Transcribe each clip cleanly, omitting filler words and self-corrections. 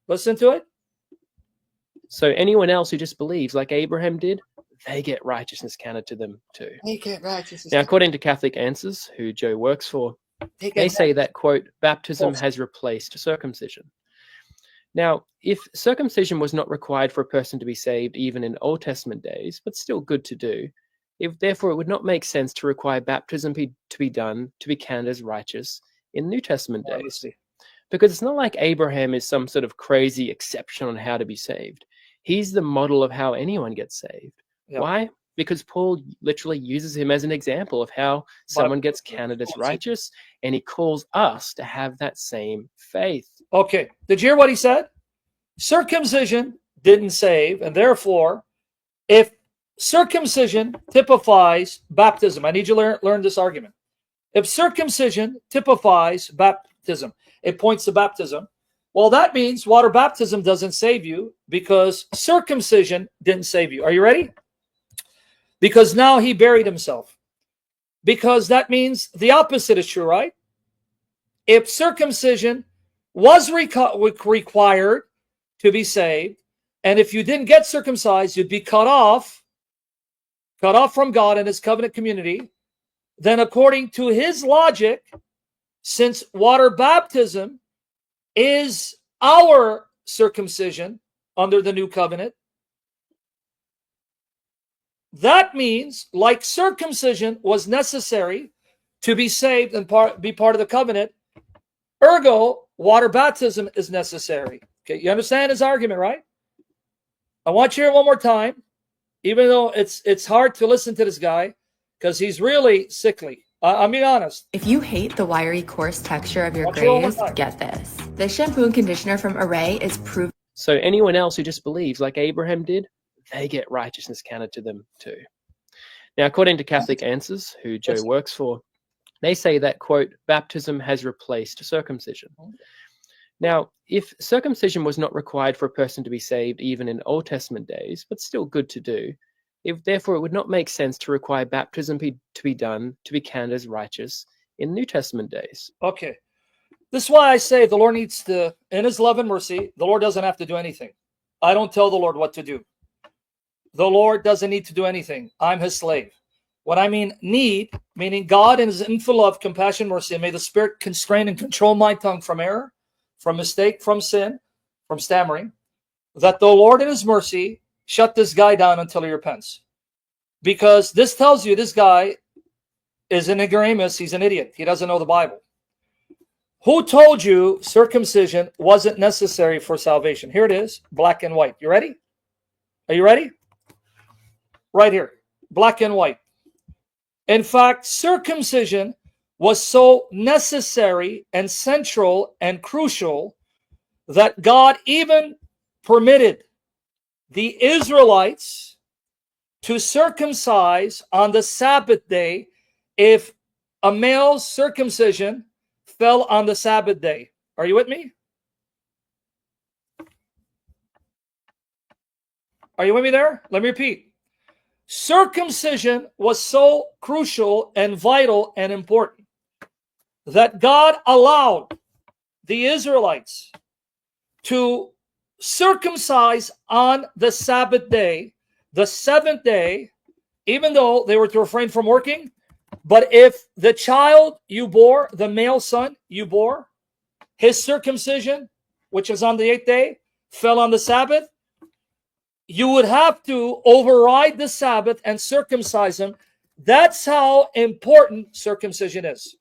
Listen to it. So anyone else who just believes like Abraham did, they get righteousness counted to them too. They get righteousness. Now, according to Catholic Answers, who Joe works for, they say that, quote, baptism has replaced circumcision. Now, if circumcision was not required for a person to be saved even in Old Testament days, but still good to do, therefore it would not make sense to require baptism to be done to be counted as righteous in New Testament days. Because it's not like Abraham is some sort of crazy exception on how to be saved. He's the model of how anyone gets saved. Yep. Why? Because Paul literally uses him as an example of how someone gets counted as righteous, and he calls us to have that same faith. Okay. Did you hear what he said? Circumcision didn't save, and therefore, if circumcision typifies baptism, I need you to learn this argument. If circumcision typifies baptism, it points to baptism. Well, that means water baptism doesn't save you because circumcision didn't save you. Are you ready? Because now he buried himself. Because that means the opposite is true, right? If circumcision was required to be saved, and if you didn't get circumcised, you'd be cut off from God and his covenant community, then according to his logic, since water baptism is our circumcision under the new covenant, that means, like circumcision was necessary to be saved and be part of the covenant, ergo, water baptism is necessary. Okay, you understand his argument, right? I want you to hear it one more time, even though it's hard to listen to this guy because he's really sickly. I'm being honest. If you hate the wiry, coarse texture of your grays, get this. This shampoo and conditioner from Amɇn is proven. So anyone else who just believes like Abraham did, they get righteousness counted to them too. Now, according to Catholic Answers, who Joe works for, they say that, quote, baptism has replaced circumcision. Now, if circumcision was not required for a person to be saved even in Old Testament days, but still good to do, therefore it would not make sense to require baptism to be done to be counted as righteous in New Testament days. Okay. This is why I say the Lord needs to, in his love and mercy, the Lord doesn't have to do anything. I don't tell the Lord what to do. The Lord doesn't need to do anything. I'm his slave. When I mean need, meaning God in his infinite love, compassion, mercy, and may the Spirit constrain and control my tongue from error, from mistake, from sin, from stammering, that the Lord in his mercy shut this guy down until he repents. Because this tells you this guy is an ignoramus. He's an idiot. He doesn't know the Bible. Who told you circumcision wasn't necessary for salvation? Here it is, black and white. You ready? Are you ready? Right here, black and white. In fact, circumcision was so necessary and central and crucial that God even permitted the Israelites to circumcise on the Sabbath day if a male's circumcision fell on the Sabbath day. Are you with me? Are you with me there? Let me repeat. Circumcision was so crucial and vital and important that God allowed the Israelites to circumcise on the Sabbath day, the seventh day, even though they were to refrain from working. But if the child you bore, the male son you bore, his circumcision, which is on the eighth day, fell on the Sabbath, you would have to override the Sabbath and circumcise him. That's how important circumcision is.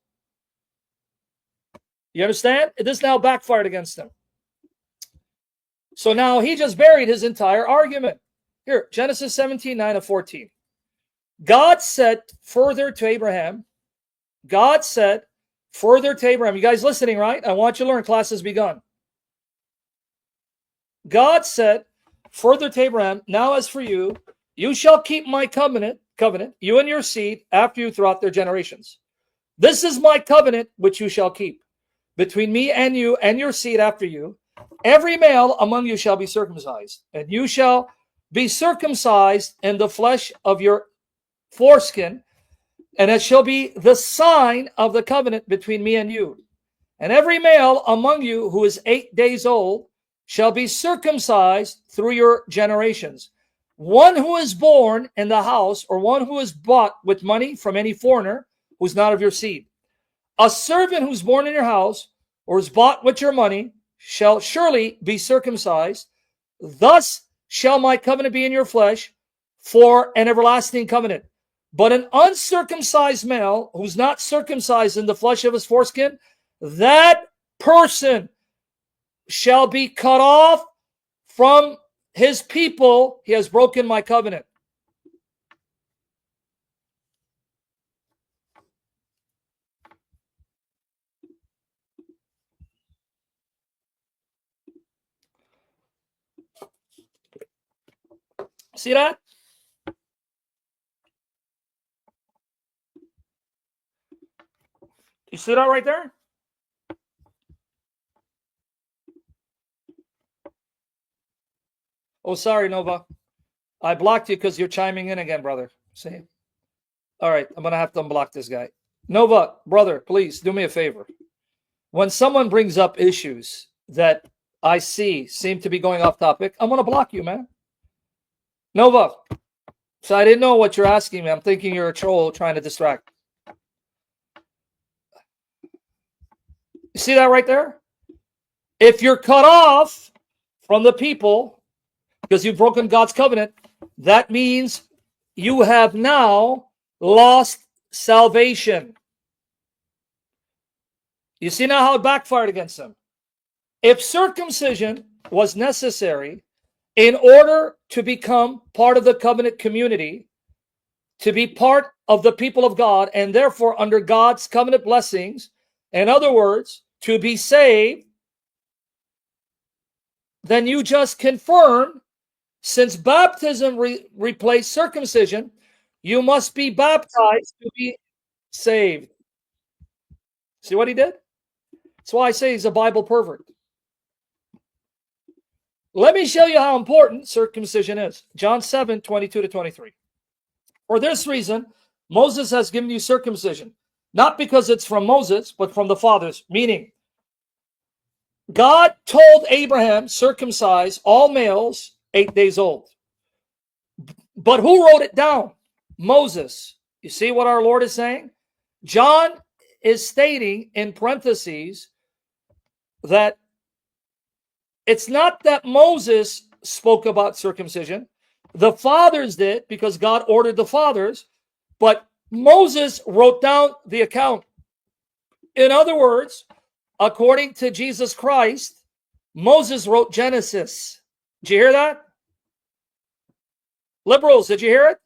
You understand? This now backfired against him. So now he just buried his entire argument. Here, Genesis 17:9-14. God said further to Abraham, you guys listening, right? I want you to learn, class has begun. God said further to Abraham, now as for you, you shall keep my covenant, you and your seed after you throughout their generations. This is my covenant which you shall keep between me and you and your seed after you. Every male among you shall be circumcised, and you shall be circumcised in the flesh of your foreskin, and it shall be the sign of the covenant between me and you. And every male among you who is 8 days old shall be circumcised through your generations. One who is born in the house, or one who is bought with money from any foreigner who's not of your seed. A servant who's born in your house, or is bought with your money, shall surely be circumcised. Thus shall my covenant be in your flesh for an everlasting covenant. But an uncircumcised male who's not circumcised in the flesh of his foreskin, that person shall be cut off from his people. He has broken my covenant. See that? You see that right there? Oh, sorry, Nova. I blocked you because you're chiming in again, brother. See? All right, I'm going to have to unblock this guy. Nova, brother, please do me a favor. When someone brings up issues that I see seem to be going off topic, I'm going to block you, man. Nova. So I didn't know what you're asking me. I'm thinking you're a troll trying to distract. You see that right there? If you're cut off from the people because you've broken God's covenant, that means you have now lost salvation. You see now how it backfired against them. If circumcision was necessary in order to become part of the covenant community, to be part of the people of God, and therefore under God's covenant blessings, in other words, to be saved, then you just confirm, since baptism replaced circumcision, you must be baptized to be saved. See what he did? That's why I say he's a Bible pervert. Let me show you how important circumcision is. John 7, 22-23. For this reason, Moses has given you circumcision, not because it's from Moses, but from the fathers. Meaning, God told Abraham, circumcise all males 8 days old. But who wrote it down? Moses. You see what our Lord is saying? John is stating in parentheses that it's not that Moses spoke about circumcision. The fathers did because God ordered the fathers, but Moses wrote down the account. In other words, according to Jesus Christ, Moses wrote Genesis. Did you hear that? Liberals, did you hear it?